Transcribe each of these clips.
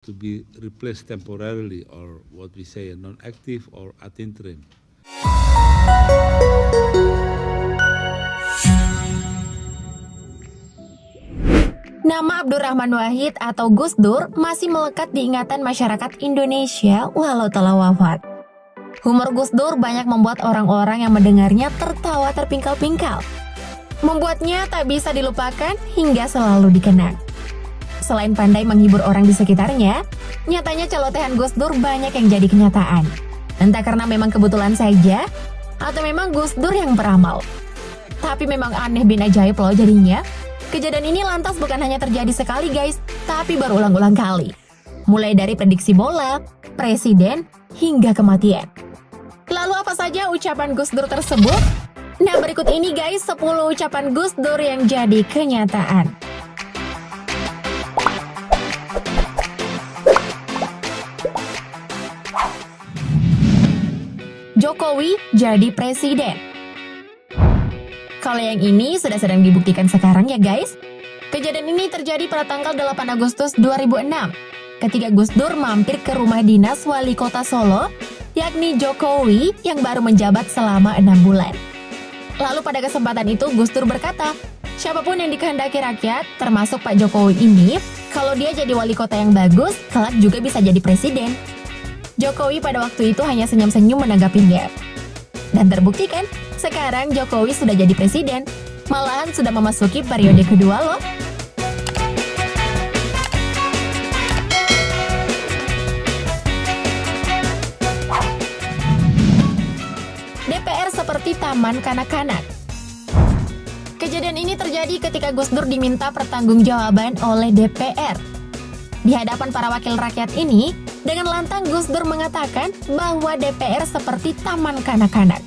to be replaced temporarily, or what we say non-active or ad interim. Nama Abdurrahman Wahid atau Gus Dur masih melekat di ingatan masyarakat Indonesia walau telah wafat. Humor Gus Dur banyak membuat orang-orang yang mendengarnya tertawa terpingkal-pingkal. Membuatnya tak bisa dilupakan hingga selalu dikenang. Selain pandai menghibur orang di sekitarnya, nyatanya celotehan Gus Dur banyak yang jadi kenyataan. Entah karena memang kebetulan saja, atau memang Gus Dur yang beramal. Tapi memang aneh bin ajaib loh jadinya. Kejadian ini lantas bukan hanya terjadi sekali guys, tapi berulang-ulang kali. Mulai dari prediksi bola, presiden, hingga kematian. Lalu apa saja ucapan Gus Dur tersebut? Nah berikut ini guys 10 ucapan Gus Dur yang jadi kenyataan. Jokowi jadi presiden. Kalau yang ini sudah sedang dibuktikan sekarang ya guys. Kejadian ini terjadi pada tanggal 8 Agustus 2006 ketika Gus Dur mampir ke rumah dinas wali kota Solo, yakni Jokowi yang baru menjabat selama 6 bulan. Lalu pada kesempatan itu Gus Dur berkata, siapapun yang dikehendaki rakyat, termasuk Pak Jokowi ini, kalau dia jadi wali kota yang bagus, kelak juga bisa jadi presiden. Jokowi pada waktu itu hanya senyum-senyum menanggapinya. Dan terbukti kan, sekarang Jokowi sudah jadi presiden, malahan sudah memasuki periode kedua loh. DPR seperti taman kanak-kanak. Kejadian ini terjadi ketika Gus Dur diminta pertanggungjawaban oleh DPR. Di hadapan para wakil rakyat ini, dengan lantang Gus Dur mengatakan bahwa DPR seperti taman kanak-kanak.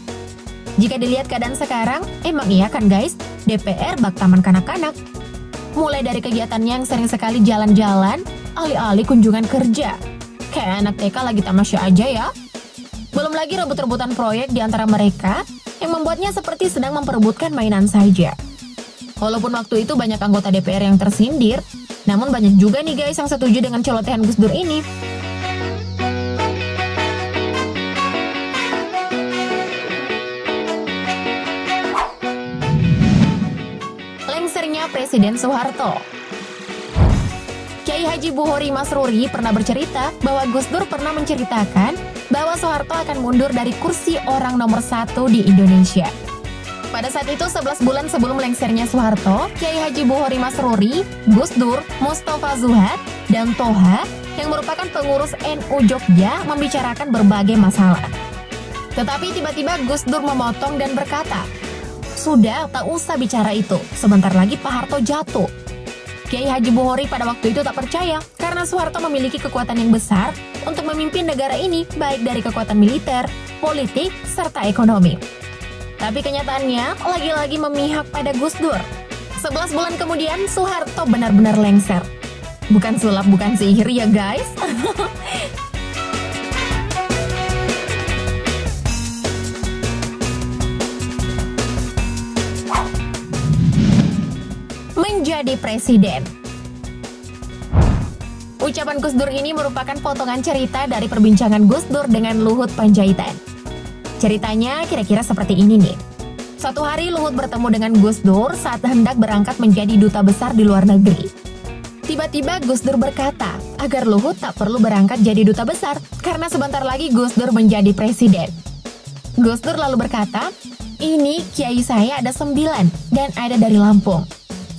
Jika dilihat keadaan sekarang, emang iya kan guys, DPR bak taman kanak-kanak. Mulai dari kegiatannya yang sering sekali jalan-jalan, alih-alih kunjungan kerja. Kayak anak TK lagi tamasya aja ya. Belum lagi rebut-rebutan proyek di antara mereka, yang membuatnya seperti sedang memperebutkan mainan saja. Walaupun waktu itu banyak anggota DPR yang tersindir, namun banyak juga nih guys yang setuju dengan celotehan Gus Dur ini. Lengsernya Presiden Soeharto. Kiai Haji Buhori Masruri pernah bercerita bahwa Gus Dur pernah menceritakan bahwa Soeharto akan mundur dari kursi orang nomor 1 di Indonesia. Pada saat itu 11 bulan sebelum lengsernya Soeharto, Kiai Haji Buhori Masruri, Gus Dur, Mustafa Zuhad, dan Toha yang merupakan pengurus NU Jogja membicarakan berbagai masalah. Tetapi tiba-tiba Gus Dur memotong dan berkata, "Sudah, tak usah bicara itu, sebentar lagi Pak Harto jatuh." Kiai Haji Buhori pada waktu itu tak percaya karena Soeharto memiliki kekuatan yang besar untuk memimpin negara ini baik dari kekuatan militer, politik, serta ekonomi. Tapi kenyataannya lagi-lagi memihak pada Gus Dur. 11 bulan kemudian Soeharto benar-benar lengser. Bukan sulap, bukan sihir ya guys. Menjadi presiden. Ucapan Gus Dur ini merupakan potongan cerita dari perbincangan Gus Dur dengan Luhut Panjaitan. Ceritanya kira-kira seperti ini nih. Suatu hari Luhut bertemu dengan Gus Dur saat hendak berangkat menjadi duta besar di luar negeri. Tiba-tiba Gus Dur berkata agar Luhut tak perlu berangkat jadi duta besar karena sebentar lagi Gus Dur menjadi presiden. Gus Dur lalu berkata, "Ini kiai saya ada 9 dan ada dari Lampung.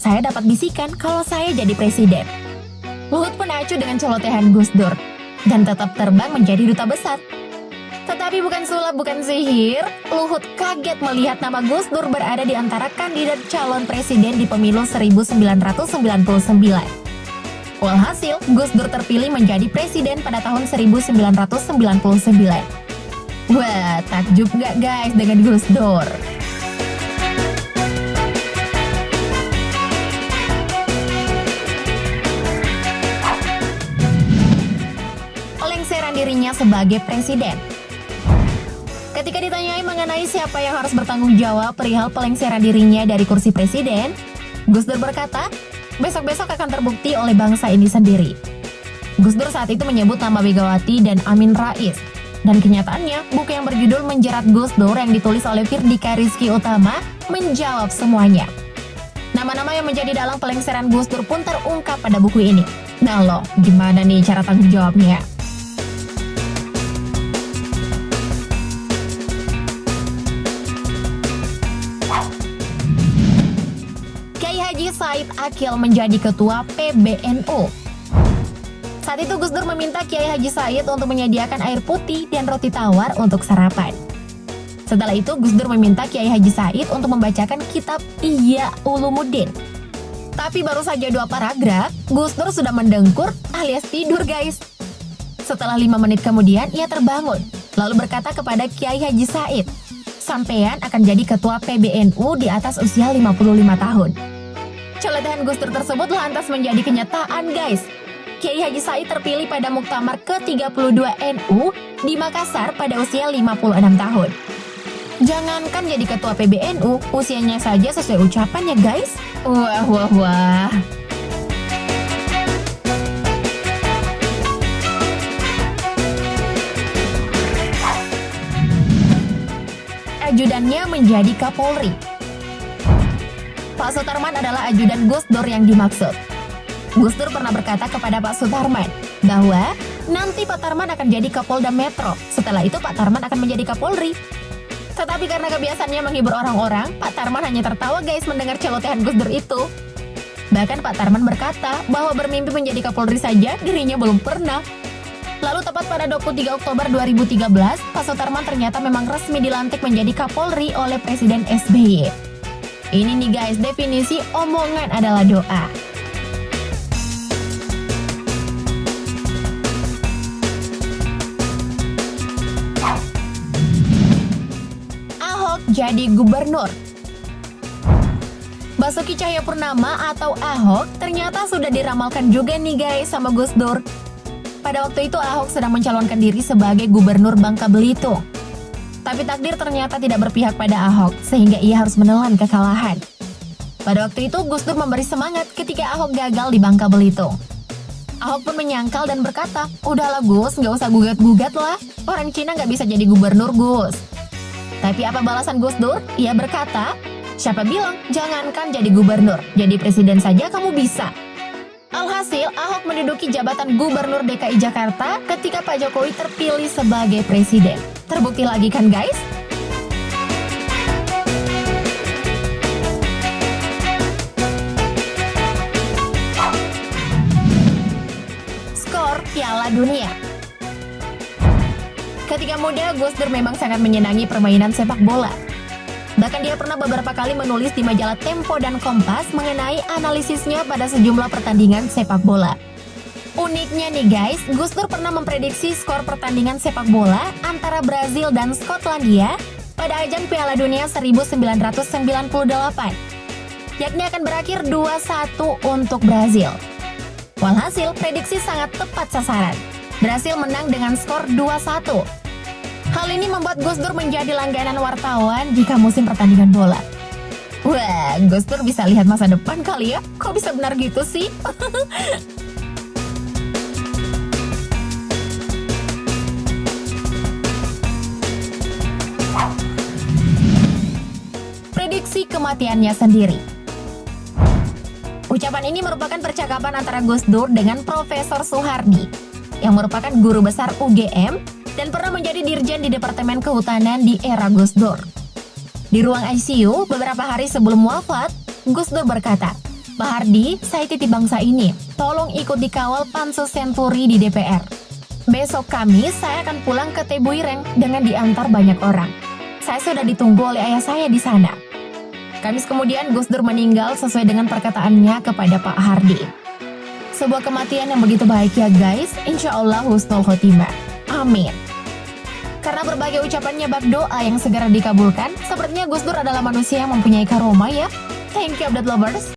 Saya dapat bisikan kalau saya jadi presiden." Luhut pun acuh dengan celotehan Gus Dur dan tetap terbang menjadi duta besar. Tetapi bukan sulap, bukan sihir, Luhut kaget melihat nama Gus Dur berada di antara kandidat calon presiden di pemilu 1999. Walhasil, Gus Dur terpilih menjadi presiden pada tahun 1999. Wah, takjub nggak guys dengan Gus Dur? Lengseran dirinya sebagai presiden. Ketika ditanyai mengenai siapa yang harus bertanggung jawab perihal pelengseran dirinya dari kursi presiden, Gus Dur berkata, besok-besok akan terbukti oleh bangsa ini sendiri. Gus Dur saat itu menyebut nama Megawati dan Amin Rais. Dan kenyataannya, buku yang berjudul Menjerat Gus Dur yang ditulis oleh Firdika Rizky Utama menjawab semuanya. Nama-nama yang menjadi dalang pelengseran Gus Dur pun terungkap pada buku ini. Nah lo, gimana nih cara tanggung jawabnya? Kiai Haji Said Akil menjadi ketua PBNU. Saat itu Gus Dur meminta Kiai Haji Said untuk menyediakan air putih dan roti tawar untuk sarapan. Setelah itu Gus Dur meminta Kiai Haji Said untuk membacakan kitab Ihya Ulumuddin. Tapi baru saja 2 paragraf, Gus Dur sudah mendengkur alias tidur guys. Setelah 5 menit kemudian ia terbangun, lalu berkata kepada Kiai Haji Said, "Sampean akan jadi ketua PBNU di atas usia 55 tahun." Celotehan Gus Dur tersebut lantas menjadi kenyataan guys. Kiai Haji Said terpilih pada Muktamar ke-32 NU di Makassar pada usia 56 tahun. Jangankan jadi ketua PBNU, usianya saja sesuai ucapan ya guys. Wah. Ajudannya menjadi Kapolri. Pak Sutarman adalah ajudan Gus Dur yang dimaksud. Gus Dur pernah berkata kepada Pak Sutarman bahwa nanti Pak Tarman akan jadi Kapolda Metro. Setelah itu Pak Tarman akan menjadi Kapolri. Tetapi karena kebiasaannya menghibur orang-orang, Pak Tarman hanya tertawa guys mendengar celotehan Gus Dur itu. Bahkan Pak Tarman berkata bahwa bermimpi menjadi Kapolri saja dirinya belum pernah. Lalu tepat pada 23 Oktober 2013, Pak Sutarman ternyata memang resmi dilantik menjadi Kapolri oleh Presiden SBY. Ini nih guys, definisi omongan adalah doa. Jadi gubernur. Basuki Cahayapurnama atau Ahok ternyata sudah diramalkan juga nih guys sama Gus Dur. Pada waktu itu Ahok sedang mencalonkan diri sebagai gubernur Bangka Belitung. Tapi takdir ternyata tidak berpihak pada Ahok sehingga ia harus menelan kekalahan. Pada waktu itu Gus Dur memberi semangat ketika Ahok gagal di Bangka Belitung. Ahok pun menyangkal dan berkata, "Udahlah Gus, nggak usah gugat-gugat lah. Orang Cina nggak bisa jadi gubernur Gus." Tapi apa balasan Gus Dur? Ia berkata, "Siapa bilang jangankan jadi gubernur, jadi presiden saja kamu bisa." Alhasil, Ahok menduduki jabatan Gubernur DKI Jakarta ketika Pak Jokowi terpilih sebagai presiden. Terbukti lagi kan guys? Skor Piala Dunia. Ketika muda, Gus Dur memang sangat menyenangi permainan sepak bola. Bahkan dia pernah beberapa kali menulis di majalah Tempo dan Kompas mengenai analisisnya pada sejumlah pertandingan sepak bola. Uniknya nih guys, Gus Dur pernah memprediksi skor pertandingan sepak bola antara Brazil dan Skotlandia pada ajang Piala Dunia 1998, yakni akan berakhir 2-1 untuk Brazil. Walhasil, prediksi sangat tepat sasaran. Berhasil menang dengan skor 2-1. Hal ini membuat Gus Dur menjadi langganan wartawan jika musim pertandingan bola. Wah, Gus Dur bisa lihat masa depan kali ya? Kok bisa benar gitu sih? Prediksi kematiannya sendiri. Ucapan ini merupakan percakapan antara Gus Dur dengan Profesor Soehardi, yang merupakan guru besar UGM dan pernah menjadi dirjen di Departemen Kehutanan di era Gus Dur. Di ruang ICU, beberapa hari sebelum wafat, Gus Dur berkata, "Pak Hardi, saya titip bangsa ini, tolong ikut dikawal Pansus Senturi di DPR. Besok Kamis, saya akan pulang ke Tebuireng dengan diantar banyak orang. Saya sudah ditunggu oleh ayah saya di sana." Kamis kemudian, Gus Dur meninggal sesuai dengan perkataannya kepada Pak Hardi. Sebuah kematian yang begitu baik ya guys, insya Allah husnul khotimah. Amin. Karena berbagai ucapannya bak doa yang segera dikabulkan, sepertinya Gus Dur adalah manusia yang mempunyai karomah ya. Thank you update lovers.